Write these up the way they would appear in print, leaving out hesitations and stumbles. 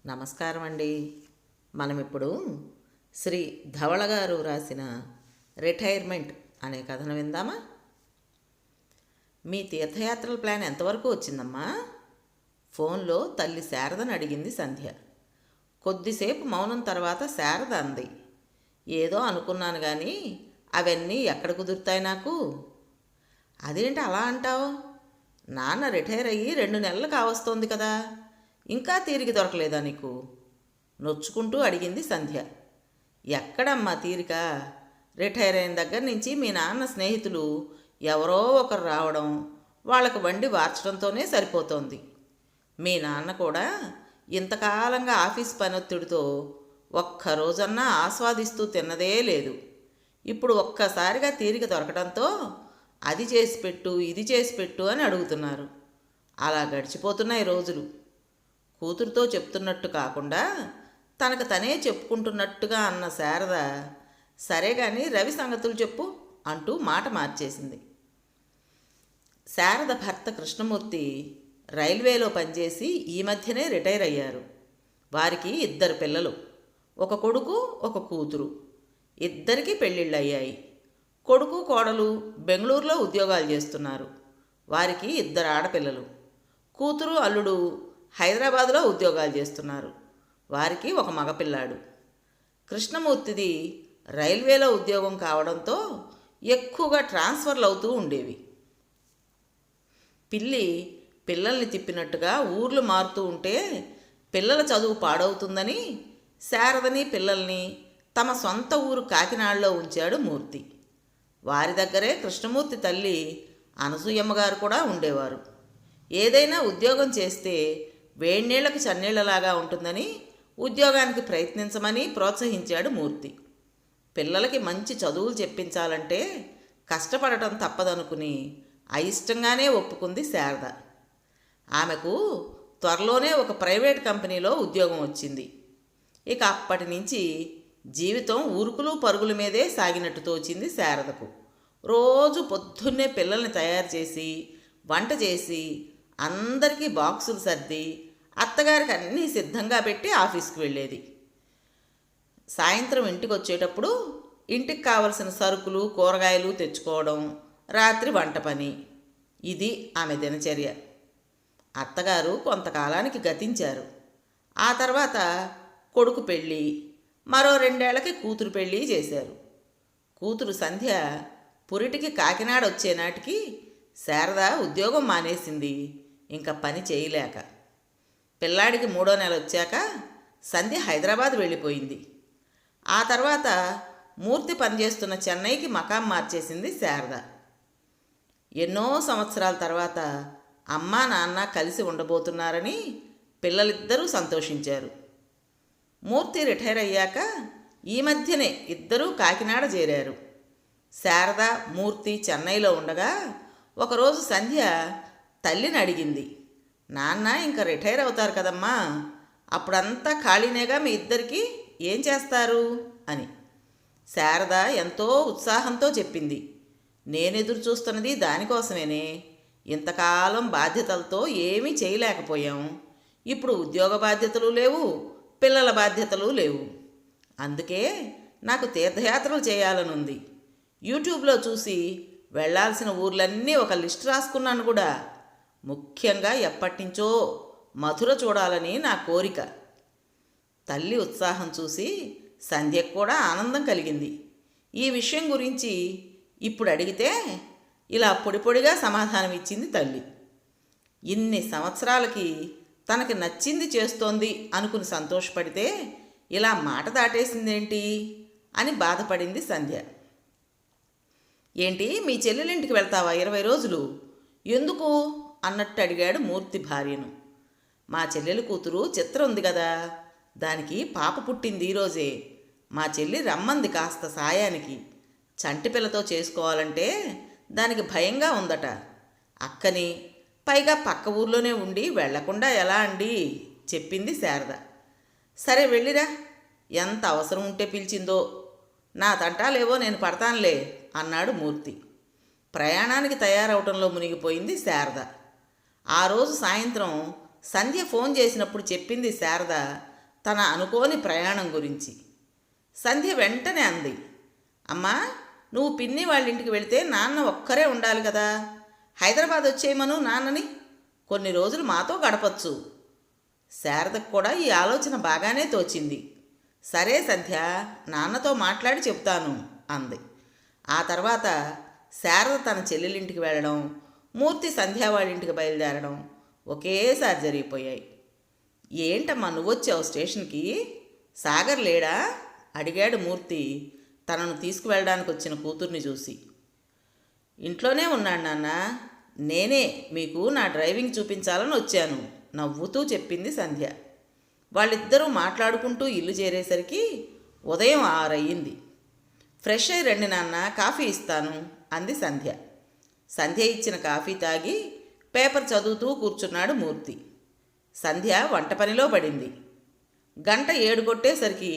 నమస్కారం అండి. మనం ఇప్పుడు శ్రీ ధవళ గారు రాసిన రిటైర్మెంట్ అనే కథను విందామా? మీ తీర్థయాత్రల ప్లాన్ ఎంతవరకు వచ్చిందమ్మా? ఫోన్లో తల్లి శారదని అడిగింది సంధ్య. కొద్దిసేపు మౌనం తర్వాత శారద అంది, ఏదో అనుకున్నాను కానీ అవన్నీ ఎక్కడ కుదురుతాయి నాకు. అదేంటి అలా అంటావు? నాన్న రిటైర్ అయ్యి 2 నెలలు కావస్తోంది కదా, ఇంకా తీరిక దొరకలేదా నీకు? నొచ్చుకుంటూ అడిగింది సంధ్య. ఎక్కడమ్మా తీరిక? రిటైర్ అయిన దగ్గర నుంచి మీ నాన్న స్నేహితులు ఎవరో ఒకరు రావడం, వాళ్ళకు వండి వార్చడంతోనే సరిపోతోంది. మీ నాన్న కూడా ఇంతకాలంగా ఆఫీస్ పనొత్తిడితో ఒక్కరోజన్నా ఆస్వాదిస్తూ తిన్నదే లేదు. ఇప్పుడు ఒక్కసారిగా తీరిక దొరకడంతో అది చేసి పెట్టు, ఇది చేసి పెట్టు అని అడుగుతున్నారు. అలా గడిచిపోతున్నాయి రోజులు. కూతురుతో చెప్తున్నట్టు కాకుండా తనకు తనే చెప్పుకుంటున్నట్టుగా అన్న శారద, సరే కానీ రవి సంగతులు చెప్పు అంటూ మాట మార్చేసింది. శారద భర్త కృష్ణమూర్తి రైల్వేలో పనిచేసి ఈ మధ్యనే రిటైర్ అయ్యారు. వారికి 2 పిల్లలు, ఒక కొడుకు ఒక కూతురు. ఇద్దరికీ పెళ్ళిళ్ళు అయ్యాయి. కొడుకు కోడలు బెంగళూరులో ఉద్యోగాలు చేస్తున్నారు. వారికి 2 ఆడపిల్లలు. కూతురు అల్లుడు హైదరాబాదులో ఉద్యోగాలు చేస్తున్నారు. వారికి ఒక మగపిల్లాడు. కృష్ణమూర్తిది రైల్వేలో ఉద్యోగం కావడంతో ఎక్కువగా ట్రాన్స్ఫర్లు అవుతూ ఉండేవి. పిల్లల్ని తిప్పినట్టుగా ఊర్లు మారుతూ ఉంటే పిల్లల చదువు పాడవుతుందని శారదని పిల్లల్ని తమ సొంత ఊరు కాకినాడలో ఉంచాడు మూర్తి. వారి దగ్గరే కృష్ణమూర్తి తల్లి అనసూయమ్మ గారు కూడా ఉండేవారు. ఏదైనా ఉద్యోగం చేస్తే వేడినీళ్లకు చన్నీళ్లలాగా ఉంటుందని ఉద్యోగానికి ప్రయత్నించమని ప్రోత్సహించాడు మూర్తి. పిల్లలకి మంచి చదువులు చెప్పించాలంటే కష్టపడటం తప్పదనుకుని అయిష్టంగానే ఒప్పుకుంది శారద. ఆమెకు త్వరలోనే ఒక ప్రైవేట్ కంపెనీలో ఉద్యోగం వచ్చింది. ఇక అప్పటి నుంచి జీవితం ఉరుకులు పరుగుల మీదే సాగినట్టు తోచింది శారదకు. రోజు పొద్దున్నే పిల్లల్ని తయారు చేసి వంట చేసి అందరికీ బాక్సులు సర్ది అత్తగారికి అన్నీ సిద్ధంగా పెట్టి ఆఫీస్కి వెళ్ళేది. సాయంత్రం ఇంటికి వచ్చేటప్పుడు ఇంటికి కావలసిన సరుకులు కూరగాయలు తెచ్చుకోవడం, రాత్రి వంట పని, ఇది ఆమె దినచర్య. అత్తగారు కొంతకాలానికి గతించారు. ఆ తర్వాత కొడుకు పెళ్ళి, మరో 2 ఏళ్లకి కూతురు పెళ్ళి చేశారు. కూతురు సంధ్య పురిటికి కాకినాడ వచ్చే నాటికి శారద ఉద్యోగం మానేసింది, ఇంకా పని చేయలేక. పిల్లాడికి 3వ నెల వచ్చాక సంధ్య హైదరాబాద్ వెళ్ళిపోయింది. ఆ తర్వాత మూర్తి పనిచేస్తున్న చెన్నైకి మకాం మార్చేసింది శారద. ఎన్నో సంవత్సరాల తర్వాత అమ్మా నాన్న కలిసి ఉండబోతున్నారని పిల్లలిద్దరూ సంతోషించారు. మూర్తి రిటైర్ అయ్యాక ఈ మధ్యనే ఇద్దరూ కాకినాడ చేరారు. శారద మూర్తి చెన్నైలో ఉండగా ఒకరోజు సంధ్య తల్లిని అడిగింది, నాన్న ఇంకా రిటైర్ అవుతారు కదమ్మా, అప్పుడంతా ఖాళీనేగా మీ ఇద్దరికి, ఏం చేస్తారు అని. శారద ఎంతో ఉత్సాహంతో చెప్పింది, నేనెదురు చూస్తున్నది దానికోసమేనే. ఇంతకాలం బాధ్యతలతో ఏమీ చేయలేకపోయాం. ఇప్పుడు ఉద్యోగ బాధ్యతలు లేవు, పిల్లల బాధ్యతలు లేవు. అందుకే నాకు తీర్థయాత్రలు చేయాలనుంది. యూట్యూబ్లో చూసి వెళ్లాల్సిన ఊర్లన్నీ ఒక లిస్ట్ రాసుకున్నాను కూడా. ముఖ్యంగా ఎప్పటినుంచో మధుర చూడాలని నా కోరిక. తల్లి ఉత్సాహం చూసి సంధ్యకు కూడా ఆనందం కలిగింది. ఈ విషయం గురించి ఇప్పుడు అడిగితే ఇలా పొడిపొడిగా సమాధానం ఇచ్చింది తల్లి. ఇన్ని సంవత్సరాలకి తనకి నచ్చింది చేస్తోంది అనుకుని సంతోషపడితే ఇలా మాట దాటేసిందేంటి అని బాధపడింది సంధ్య. ఏంటి, మీ చెల్లెలింటికి వెళ్తావా 20 రోజులు? ఎందుకు అన్నట్టు అడిగాడు మూర్తి భార్యను. మా చెల్లెలి కూతురు చిత్ర ఉంది కదా, దానికి పాప పుట్టింది ఈరోజే. మా చెల్లి రమ్మంది కాస్త సాయానికి. చంటిపిల్లతో చేసుకోవాలంటే దానికి భయంగా ఉందట. అక్కని, పైగా పక్క ఊర్లోనే ఉండి వెళ్లకుండా ఎలా అండి చెప్పింది శారద. సరే వెళ్ళిరా, ఎంత అవసరం ఉంటే పిలిచిందో. నా తంటాలేవో నేను పడతానులే అన్నాడు మూర్తి. ప్రయాణానికి తయారవటంలో మునిగిపోయింది శారద. ఆ రోజు సాయంత్రం సంధ్య ఫోన్ చేసినప్పుడు చెప్పింది శారద, తన అనుకోని ప్రయాణం గురించి. సంధ్య వెంటనే అంది, అమ్మా, నువ్వు పిన్ని వాళ్ళ ఇంటికి వెళితే నాన్న ఒక్కరే ఉండాలి కదా, హైదరాబాద్ వచ్చేయమను నాన్నని, కొన్ని రోజులు మాతో గడపచ్చు. శారదకు కూడా ఈ ఆలోచన బాగానే తోచింది. సరే సంధ్య, నాన్నతో మాట్లాడి చెప్తాను అంది. ఆ తర్వాత శారద తన చెల్లెలింటికి వెళ్ళడం, మూర్తి సంధ్య వాళ్ళ ఇంటికి బయలుదేరడం ఒకేసారి జరిగిపోయాయి. ఏంటమ్మా నువ్వొచ్చావు స్టేషన్కి, సాగర్ లేడా అడిగాడు మూర్తి తనను తీసుకువెళ్ళడానికి వచ్చిన కూతుర్ని చూసి. ఇంట్లోనే ఉన్నాడు నాన్న, నేనే మీకు నా డ్రైవింగ్ చూపించాలని వచ్చాను నవ్వుతూ చెప్పింది సంధ్య. వాళ్ళిద్దరూ మాట్లాడుకుంటూ ఇల్లు చేరేసరికి ఉదయం 6 అయ్యింది. ఫ్రెష్ అయి రండి నాన్న, కాఫీ ఇస్తాను అంది సంధ్య. సంధ్య ఇచ్చిన కాఫీ తాగి పేపర్ చదువుతూ కూర్చున్నాడు మూర్తి. సంధ్య వంట పనిలో పడింది. 7 కొట్టేసరికి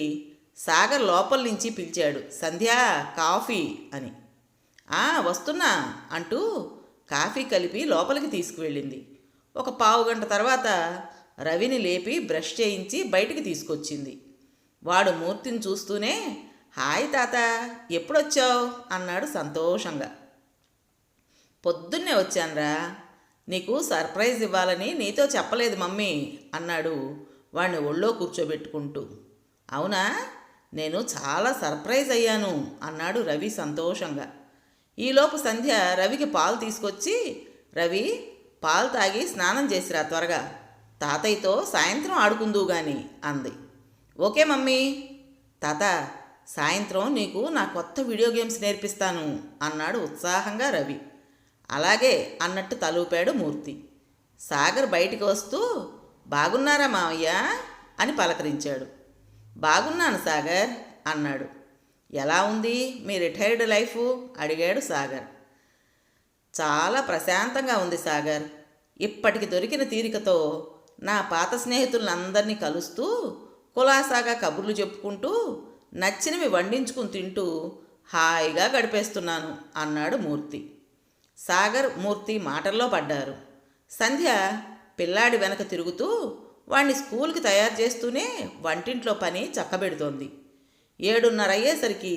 సాగర్ లోపల నుంచి పిలిచాడు, సంధ్య కాఫీ అని. వస్తున్నా అంటూ కాఫీ కలిపి లోపలికి తీసుకువెళ్ళింది. ఒక పావుగంట తర్వాత రవిని లేపి బ్రష్ చేయించి బయటికి తీసుకొచ్చింది. వాడు మూర్తిని చూస్తూనే, హాయ్ తాత, ఎప్పుడొచ్చావు అన్నాడు సంతోషంగా. పొద్దున్నే వచ్చానురా, నీకు సర్ప్రైజ్ ఇవ్వాలని నీతో చెప్పలేదు మమ్మీ అన్నాడు వాడిని ఒళ్ళో కూర్చోబెట్టుకుంటూ. అవునా, నేను చాలా సర్ప్రైజ్ అయ్యాను అన్నాడు రవి సంతోషంగా. ఈలోపు సంధ్య రవికి పాలు తీసుకొచ్చి, రవి పాలు తాగి స్నానం చేసిరా త్వరగా, తాతయ్యతో సాయంత్రం ఆడుకుందువు గాని అంది. Okay mummy. తాత, సాయంత్రం నీకు నా కొత్త వీడియో గేమ్స్ నేర్పిస్తాను అన్నాడు ఉత్సాహంగా రవి. అలాగే అన్నట్టు తలూపాడు మూర్తి. సాగర్ బయటికి వస్తూ, బాగున్నారా మావయ్య అని పలకరించాడు. బాగున్నాను సాగర్ అన్నాడు. ఎలా ఉంది మీ రిటైర్డ్ లైఫ్ అడిగాడు సాగర్. చాలా ప్రశాంతంగా ఉంది సాగర్. ఇప్పటికి దొరికిన తీరికతో నా పాత స్నేహితులందరినీ కలుస్తూ కులాసాగా కబుర్లు చెప్పుకుంటూ నచ్చినవి వండించుకుని తింటూ హాయిగా గడిపేస్తున్నాను అన్నాడు మూర్తి. సాగర్, మూర్తి మాటల్లో పడ్డారు. సంధ్య పిల్లాడి వెనక తిరుగుతూ వాణ్ణి స్కూల్కి తయారు చేస్తూనే వంటింట్లో పని చక్కబెడుతోంది. 7:30 అయ్యేసరికి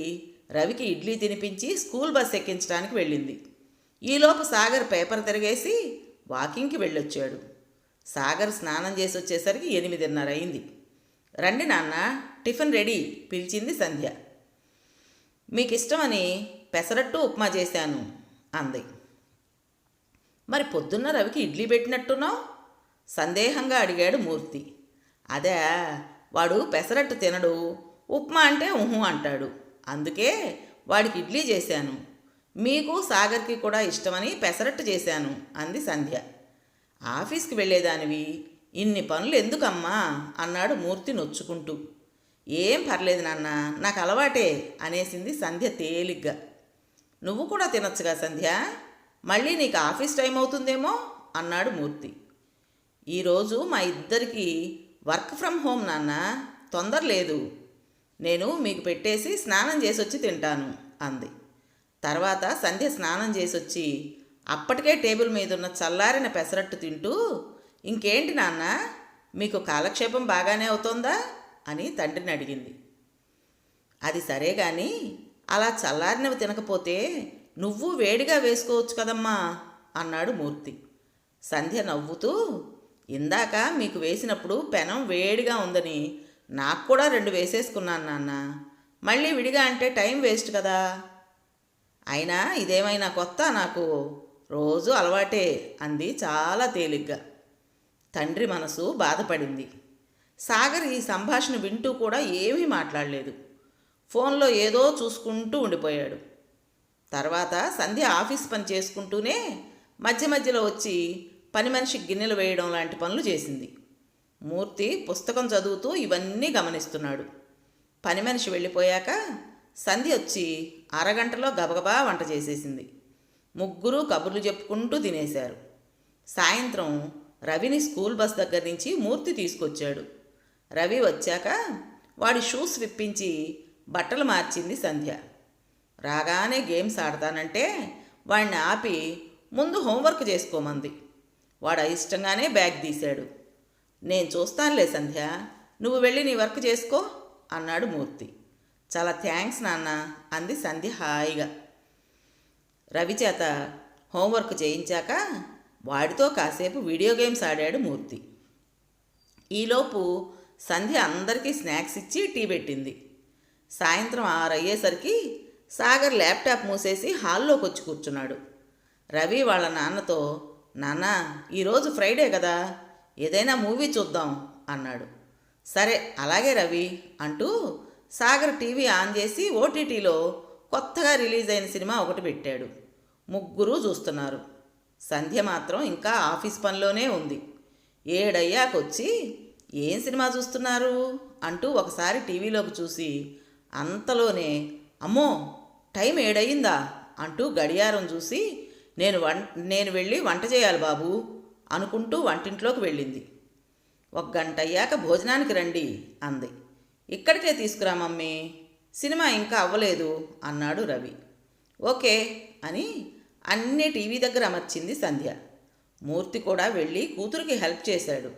రవికి ఇడ్లీ తినిపించి స్కూల్ బస్ ఎక్కించడానికి వెళ్ళింది. ఈలోపు సాగర్ పేపర్ తిరిగేసి వాకింగ్కి వెళ్ళొచ్చాడు. సాగర్ స్నానం చేసి వచ్చేసరికి 8:30 అయింది. రండి నాన్న, టిఫిన్ రెడీ పిలిచింది సంధ్య. మీకు ఇష్టమని పెసరట్టు ఉప్మా చేశాను అంది. మరి పొద్దున్న రవికి ఇడ్లీ పెట్టినట్టున్నావు సందేహంగా అడిగాడు మూర్తి. అదే, వాడు పెసరట్టు తినడు, ఉప్మా అంటే ఊహు అంటాడు, అందుకే వాడికి ఇడ్లీ చేశాను. మీకు సాగర్కి కూడా ఇష్టమని పెసరట్టు చేశాను అంది సంధ్య. ఆఫీస్కి వెళ్ళేదానివి ఇన్ని పనులు ఎందుకమ్మా అన్నాడు మూర్తి నొచ్చుకుంటూ. ఏం పర్లేదు నాన్న, నాకు అలవాటే అనేసింది సంధ్య తేలిగ్గా. నువ్వు కూడా తినొచ్చుగా సంధ్య, మళ్ళీ నీకు ఆఫీస్ టైం అవుతుందేమో అన్నాడు మూర్తి. ఈరోజు మా ఇద్దరికి వర్క్ ఫ్రమ్ హోమ్ నాన్న, తొందర లేదు, నేను మీకు పెట్టేసి స్నానం చేసి వచ్చి తింటాను అంది. తర్వాత సంధ్య స్నానం చేసొచ్చి అప్పటికే టేబుల్ మీద ఉన్న చల్లారిన పెసరట్టు తింటూ, ఇంకేంటి నాన్న, మీకు కాలక్షేపం బాగానే అవుతోందా అని తండ్రిని అడిగింది. అది సరే కానీ అలా చల్లారినవి తినకపోతే నువ్వు వేడిగా వేసుకోవచ్చు కదమ్మా అన్నాడు మూర్తి. సంధ్య నవ్వుతూ, ఇందాక మీకు వేసినప్పుడు పెనం వేడిగా ఉందని నాకు కూడా 2 వేసేసుకున్నాను నాన్న, మళ్ళీ విడిగా అంటే టైం వేస్ట్ కదా. అయినా ఇదేమైనా కొత్త, నాకు రోజు అలవాటే అంది చాలా తేలిగ్గా. తండ్రి మనసు బాధపడింది. సాగర్ ఈ సంభాషణ వింటూ కూడా ఏమీ మాట్లాడలేదు. ఫోన్లో ఏదో చూసుకుంటూ ఉండిపోయాడు. తర్వాత సంధ్య ఆఫీస్ పని చేసుకుంటూనే మధ్య మధ్యలో వచ్చి పని మనిషికి గిన్నెలు వేయడం లాంటి పనులు చేసింది. మూర్తి పుస్తకం చదువుతూ ఇవన్నీ గమనిస్తున్నాడు. పని మనిషి వెళ్ళిపోయాక సంధ్య వచ్చి అరగంటలో గబగబా వంట చేసేసింది. ముగ్గురు కబుర్లు చెప్పుకుంటూ తినేశారు. సాయంత్రం రవిని స్కూల్ బస్ దగ్గర నుంచి మూర్తి తీసుకొచ్చాడు. రవి వచ్చాక వాడి షూస్ విప్పించి బట్టలు మార్చింది సంధ్య. రాగానే గేమ్స్ ఆడతానంటే వాడిని ఆపి ముందు హోంవర్క్ చేసుకోమంది. వాడు అయిష్టంగానే బ్యాగ్ తీశాడు. నేను చూస్తానులే సంధ్య, నువ్వు వెళ్ళి నీ వర్క్ చేసుకో అన్నాడు మూర్తి. చాలా థ్యాంక్స్ నాన్న అంది సంధ్య హాయిగా. రవి చేత హోంవర్క్ చేయించాక వాడితో కాసేపు వీడియో గేమ్స్ ఆడాడు మూర్తి. ఈలోపు సంధ్య అందరికీ స్నాక్స్ ఇచ్చి టీ పెట్టింది. సాయంత్రం 6 అయ్యేసరికి సాగర్ ల్యాప్టాప్ మూసేసి హాల్లోకి వచ్చి కూర్చున్నాడు. రవి వాళ్ళ నాన్నతో, నాన్న ఈరోజు ఫ్రైడే కదా, ఏదైనా మూవీ చూద్దాం అన్నాడు. సరే అలాగే రవి అంటూ సాగర్ టీవీ ఆన్ చేసి ఓటీటీలో కొత్తగా రిలీజ్ అయిన సినిమా ఒకటి పెట్టాడు. ముగ్గురు చూస్తున్నారు. సంధ్య మాత్రం ఇంకా ఆఫీస్ పనిలోనే ఉంది. 7 అయ్యాకొచ్చి ఏం సినిమా చూస్తున్నారు అంటూ ఒకసారి టీవీలోకి చూసి అంతలోనే అమ్మో టైం 7 అయ్యిందా అంటూ గడియారం చూసి నేను వెళ్ళి వంట చేయాలి బాబు అనుకుంటూ వంటింట్లోకి వెళ్ళింది. 1 గంట అయ్యాక భోజనానికి రండి అంది. ఇక్కడికే తీసుకురా మమ్మీ, సినిమా ఇంకా అవ్వలేదు అన్నాడు రవి. ఓకే అని అన్నీ టీవీ దగ్గర అమర్చింది సంధ్య. మూర్తి కూడా వెళ్ళి కూతురికి హెల్ప్ చేశాడు.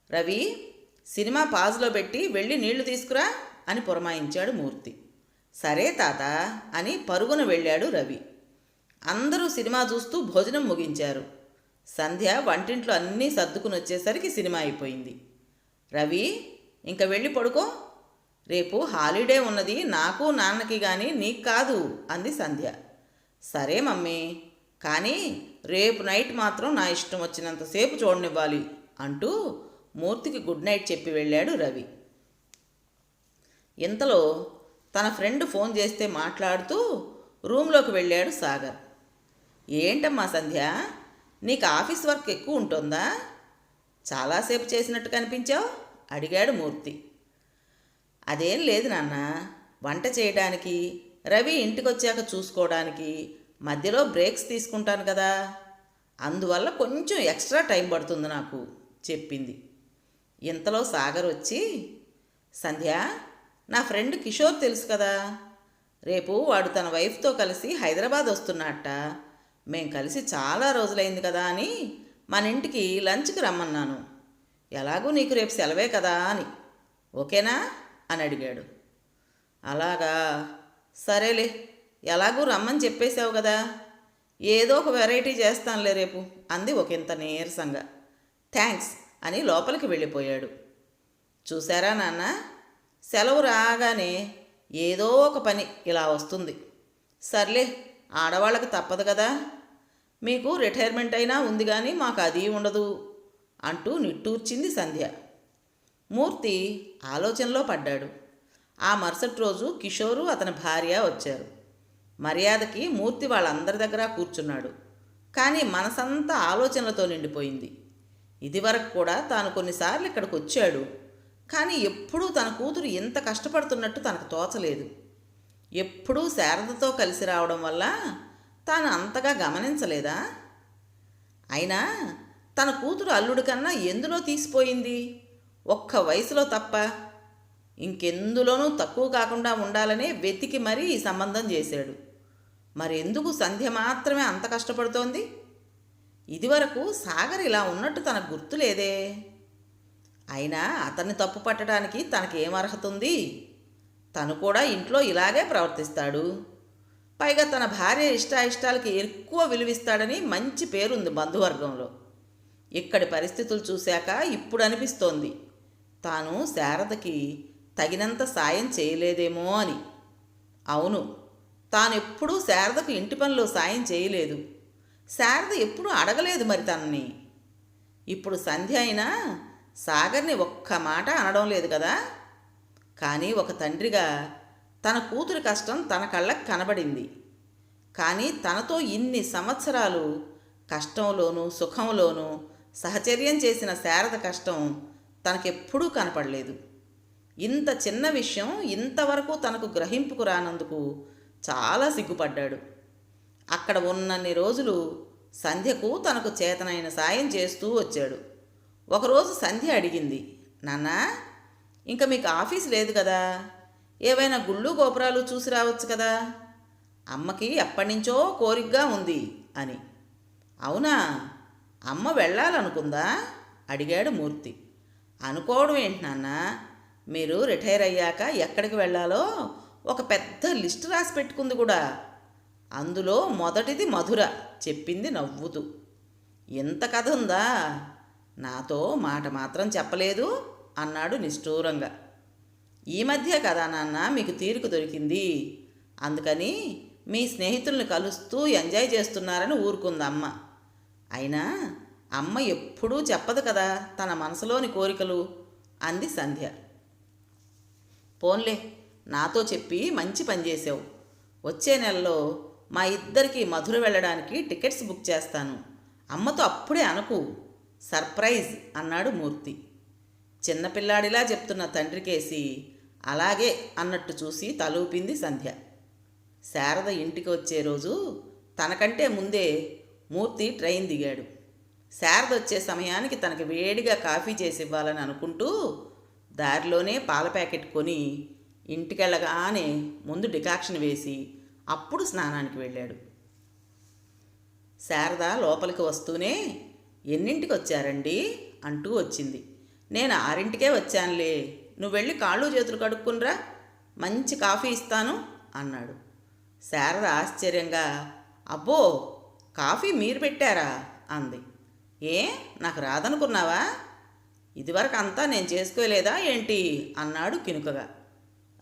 రవి సినిమా పాజ్లో పెట్టి వెళ్ళి నీళ్లు తీసుకురా అని పురమాయించాడు మూర్తి. సరే తాత అని పరుగున వెళ్ళాడు రవి. అందరూ సినిమా చూస్తూ భోజనం ముగించారు. సంధ్య వంటింట్లో అన్నీ సర్దుకుని వచ్చేసరికి సినిమా అయిపోయింది. రవి ఇంక వెళ్ళి పడుకో, రేపు హాలిడే ఉన్నది నాకు నాన్నకి కానీ నీకు కాదు అంది సంధ్య. సరే మమ్మీ, కానీ రేపు నైట్ మాత్రం నా ఇష్టం వచ్చినంతసేపు చూడనివ్వాలి అంటూ మూర్తికి గుడ్ నైట్ చెప్పి వెళ్ళాడు రవి. ఇంతలో తన ఫ్రెండ్ ఫోన్ చేస్తే మాట్లాడుతూ రూమ్లోకి వెళ్ళాడు సాగర్. ఏంటమ్మా సంధ్య, నీకు ఆఫీస్ వర్క్ ఎక్కువ ఉంటుందా, చాలాసేపు చేసినట్టు కనిపించావు అడిగాడు మూర్తి. అదేం లేదు నాన్న, వంట చేయడానికి రవి ఇంటికొచ్చాక చూసుకోవడానికి మధ్యలో బ్రేక్స్ తీసుకుంటాను కదా, అందువల్ల కొంచెం ఎక్స్ట్రా టైం పడుతుంది నాకు చెప్పింది. ఇంతలో సాగర్ వచ్చి, సంధ్య నా ఫ్రెండ్ కిషోర్ తెలుసు కదా, రేపు వాడు తన వైఫ్తో కలిసి హైదరాబాద్ వస్తున్నట్ట, మేం కలిసి చాలా రోజులైంది కదా అని మన ఇంటికి లంచ్కి రమ్మన్నాను, ఎలాగూ నీకు రేపు సెలవే కదా అని, ఓకేనా అని అడిగాడు. అలాగా, సరేలే ఎలాగూ రమ్మని చెప్పేశావు కదా, ఏదో ఒక వెరైటీ చేస్తానులే రేపు అంది ఒకంత నీరసంగా. థ్యాంక్స్ అని లోపలికి వెళ్ళిపోయాడు. చూసారా నాన్న, సెలవు రాగానే ఏదో ఒక పని ఇలా వస్తుంది. సర్లే ఆడవాళ్ళకి తప్పదు కదా, మీకు రిటైర్మెంట్ అయినా ఉంది కానీ మాకు అది ఉండదు అంటూ నిట్టూర్చింది సంధ్య. మూర్తి ఆలోచనలో పడ్డాడు. ఆ మరుసటి రోజు కిషోరు అతని భార్య వచ్చారు. మర్యాదకి మూర్తి వాళ్ళందరి దగ్గర కూర్చున్నాడు. కానీ మనసంతా ఆలోచనలతో నిండిపోయింది. ఇదివరకు కూడా తాను కొన్నిసార్లు ఇక్కడికి వచ్చాడు, కానీ ఎప్పుడూ తన కూతురు ఎంత కష్టపడుతున్నట్టు తనకు తోచలేదు. ఎప్పుడూ శారదతో కలిసి రావడం వల్ల తాను అంతగా గమనించలేదా? అయినా తన కూతురు అల్లుడి కన్నా ఎందులో తీసిపోయింది, ఒక్క వయసులో తప్ప ఇంకెందులోనూ తక్కువ కాకుండా ఉండాలనే వెతికి మరీ ఈ సంబంధం చేశాడు. మరెందుకు సంధ్య మాత్రమే అంత కష్టపడుతోంది? ఇదివరకు సాగర్ ఇలా ఉన్నట్టు తనకు గుర్తులేదే. అయినా అతన్ని తప్పు పట్టడానికి తనకేం అర్హత ఉంది? తను కూడా ఇంట్లో ఇలాగే ప్రవర్తిస్తాడు. పైగా తన భార్య ఇష్టాయిష్టాలకి ఎక్కువ విలువిస్తాడని మంచి పేరుంది బంధువర్గంలో. ఇక్కడి పరిస్థితులు చూశాక ఇప్పుడు అనిపిస్తోంది తాను శారదకి తగినంత సాయం చేయలేదేమో అని. అవును, తానెప్పుడూ శారదకు ఇంటి పనిలో సాయం చేయలేదు. శారద ఎప్పుడూ అడగలేదు మరి తనని. ఇప్పుడు సంధ్య అయినా సాగర్ని ఒక్క మాట అనడం లేదు కదా. కానీ ఒక తండ్రిగా తన కూతురి కష్టం తన కళ్ళకు కనబడింది. కానీ తనతో ఇన్ని సంవత్సరాలు కష్టంలోనూ సుఖంలోనూ సహచర్యం చేసిన శారద కష్టం తనకెప్పుడూ కనపడలేదు. ఇంత చిన్న విషయం ఇంతవరకు తనకు గ్రహింపుకు రానందుకు చాలా సిగ్గుపడ్డాడు. అక్కడ ఉన్నన్ని రోజులు సంధ్యకు తనకు చేతనైన సాయం చేస్తూ వచ్చాడు. ఒకరోజు సంధ్య అడిగింది, నాన్నా ఇంకా మీకు ఆఫీస్ లేదు కదా, ఏవైనా గుళ్ళు గోపురాలు చూసి రావచ్చు కదా, అమ్మకి ఎప్పటినుంచో కోరికగా ఉంది అని. అవునా, అమ్మ వెళ్ళాలనుకుందా అడిగాడు మూర్తి. అనుకోవడం ఏంటి నాన్న, మీరు రిటైర్ అయ్యాక ఎక్కడికి వెళ్ళాలో ఒక పెద్ద లిస్ట్ రాసి పెట్టుకుంది కూడా. అందులో మొదటిది మధుర, చెప్పింది నవ్వుతూ. ఎంత కథ ఉందా, నాతో మాట మాత్రం చెప్పలేదు అన్నాడు నిష్ఠూరంగా. ఈ మధ్య కదా నాన్న మీకు తీరిక దొరికింది, అందుకని మీ స్నేహితుల్ని కలుస్తూ ఎంజాయ్ చేస్తున్నారని ఊరుకుందమ్మ. అయినా అమ్మ ఎప్పుడూ చెప్పదు కదా తన మనసులోని కోరికలు, అంది సంధ్య. పోన్లే, నాతో చెప్పి మంచి పని చేసావు. వచ్చే నెలలో మా ఇద్దరికి మధుర వెళ్ళడానికి టికెట్స్ బుక్ చేస్తాను. అమ్మతో అప్పుడే అనకు, సర్ప్రైజ్ అన్నాడు మూర్తి. చిన్నపిల్లాడిలా చెప్తున్న తండ్రికేసి అలాగే అన్నట్టు చూసి తలూపింది సంధ్య. శారద ఇంటికి వచ్చే రోజు తనకంటే ముందే మూర్తి ట్రైన్ దిగాడు. శారద వచ్చే సమయానికి తనకి వేడిగా కాఫీ చేసి ఇవ్వాలని అనుకుంటూ దారిలోనే పాల ప్యాకెట్ కొని ఇంటికెళ్ళగానే ముందు డికాక్షన్ వేసి అప్పుడు స్నానానికి వెళ్ళాడు. శారద లోపలికి వస్తూనే, ఎన్నింటికి వచ్చారండి అంటూ వచ్చింది. నేను 6ంటికే వచ్చానులే, నువ్వు వెళ్ళి కాళ్ళు చేతులు కడుక్కునిరా, మంచి కాఫీ ఇస్తాను అన్నాడు. శారద ఆశ్చర్యంగా, అబ్బో కాఫీ మీరు పెట్టారా అంది. ఏ, నాకు రాదనుకున్నావా? ఇదివరకు అంతా నేను చేసుకోలేదా ఏంటి అన్నాడు కినుకగా.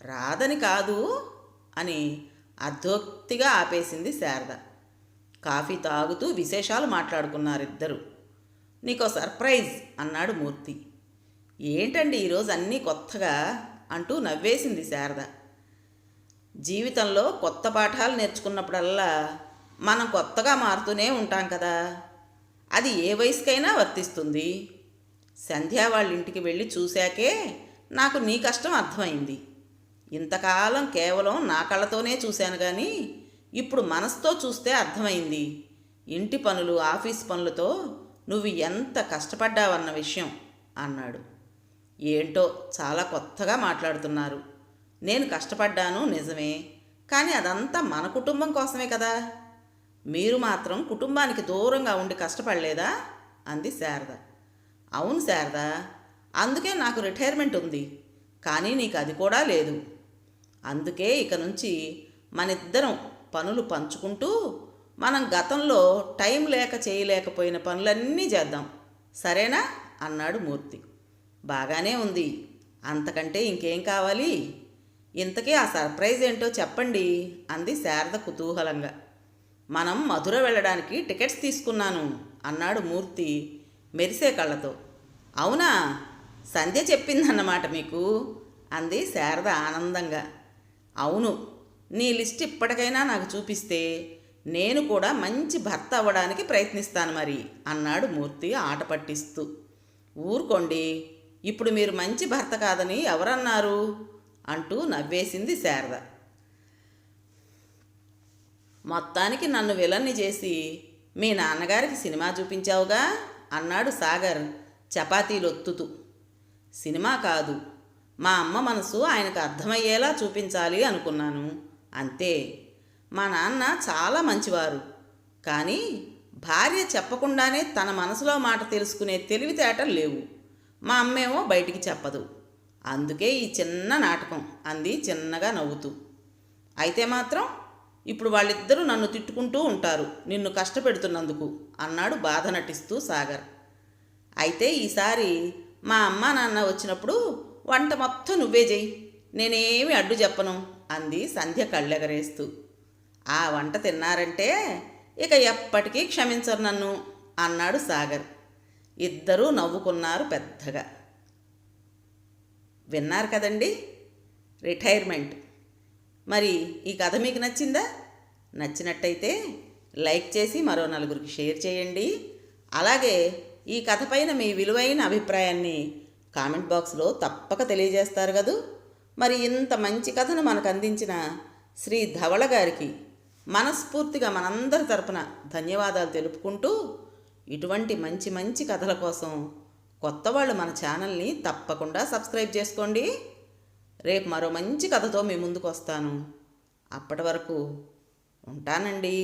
రాదని కాదు అని అర్ధోక్తిగా ఆపేసింది శారద. కాఫీ తాగుతూ విశేషాలు మాట్లాడుకున్నారిద్దరు. నీకో సర్ప్రైజ్ అన్నాడు మూర్తి. ఏంటండి ఈరోజు అన్నీ కొత్తగా అంటూ నవ్వేసింది శారద. జీవితంలో కొత్త పాఠాలు నేర్చుకున్నప్పుడల్లా మనం కొత్తగా మారుతూనే ఉంటాం కదా, అది ఏ వయసుకైనా వర్తిస్తుంది. సంధ్య వాళ్ళ ఇంటికి వెళ్ళి చూశాకే నాకు నీ కష్టం అర్థమైంది. ఇంతకాలం కేవలం నా కళ్ళతోనే చూశాను కానీ ఇప్పుడు మనసుతో చూస్తే అర్థమైంది. ఇంటి పనులు, ఆఫీస్ పనులతో నువ్వు ఎంత కష్టపడ్డావన్న విషయం అన్నాడు. ఏంటో చాలా కొత్తగా మాట్లాడుతున్నారు. నేను కష్టపడ్డాను నిజమే, కానీ అదంతా మన కుటుంబం కోసమే కదా. మీరు మాత్రం కుటుంబానికి దూరంగా ఉండి కష్టపడలేదా అంది శారద. అవును శారద, అందుకే నాకు రిటైర్మెంట్ ఉంది, కానీ నీకు అది కూడా లేదు. అందుకే ఇక నుంచి మనిద్దరం పనులు పంచుకుంటూ మనం గతంలో టైం లేక చేయలేకపోయిన పనులన్నీ చేద్దాం, సరేనా అన్నాడు మూర్తి. బాగానే ఉంది, అంతకంటే ఇంకేం కావాలి? ఇంతకీ ఆ సర్ప్రైజ్ ఏంటో చెప్పండి అంది శారద కుతూహలంగా. మనం మధుర వెళ్ళడానికి టికెట్స్ తీసుకున్నాను అన్నాడు మూర్తి మెరిసే కళ్ళతో. అవునా, సంధ్య చెప్పిందన్నమాట మీకు అంది శారద ఆనందంగా. అవును, నీ లిస్ట్ ఇప్పటికైనా నాకు చూపిస్తే నేను కూడా మంచి భర్త అవ్వడానికి ప్రయత్నిస్తాను మరి అన్నాడు మూర్తి ఆట పట్టిస్తూ. ఊరుకోండి, ఇప్పుడు మీరు మంచి భర్త కాదని ఎవరన్నారు అంటూ నవ్వేసింది శారద. మొత్తానికి నన్ను విలన్ని చేసి మీ నాన్నగారికి సినిమా చూపించావుగా అన్నాడు సాగర్ చపాతీలొత్తుతూ. సినిమా కాదు, మా అమ్మ మనసు ఆయనకు అర్థమయ్యేలా చూపించాలి అనుకున్నాను, అంతే. మా నాన్న చాలా మంచివారు, కానీ భార్య చెప్పకుండానే తన మనసులో మాట తెలుసుకునే తెలివితేటలు లేవు. మా అమ్మేమో బయటికి చెప్పదు, అందుకే ఈ చిన్న నాటకం అంది చిన్నగా నవ్వుతూ. అయితే మాత్రం ఇప్పుడు వాళ్ళిద్దరూ నన్ను తిట్టుకుంటూ ఉంటారు నిన్ను కష్టపెడుతున్నందుకు అన్నాడు బాధ నటిస్తూ సాగర్. అయితే ఈసారి మా అమ్మా నాన్న వచ్చినప్పుడు వంట మొత్తం నువ్వే చెయ్యి, నేనేమి అడ్డు చెప్పను అంది సంధ్య కళ్ళెగరేస్తూ. ఆ వంట తిన్నారంటే ఇక ఎప్పటికీ క్షమించరు నన్ను అన్నాడు సాగర్. ఇద్దరూ నవ్వుకున్నారు పెద్దగా. విన్నారు కదండి, రిటైర్మెంట్. మరి ఈ కథ మీకు నచ్చిందా? నచ్చినట్టయితే లైక్ చేసి మరో నలుగురికి షేర్ చేయండి. అలాగే ఈ కథ పైన మీ విలువైన అభిప్రాయాన్ని కామెంట్ బాక్స్లో తప్పక తెలియజేస్తారు కదూ. మరి ఇంత మంచి కథను మనకు అందించిన శ్రీ ధవళ గారికి మనస్ఫూర్తిగా మనందరి తరపున ధన్యవాదాలు తెలుపుకుంటూ, ఇటువంటి మంచి మంచి కథల కోసం కొత్త వాళ్ళు మన ఛానల్ని తప్పకుండా సబ్స్క్రైబ్ చేసుకోండి. రేపు మరో మంచి కథతో మీ ముందుకు వస్తాను. అప్పటి వరకు ఉంటానండి.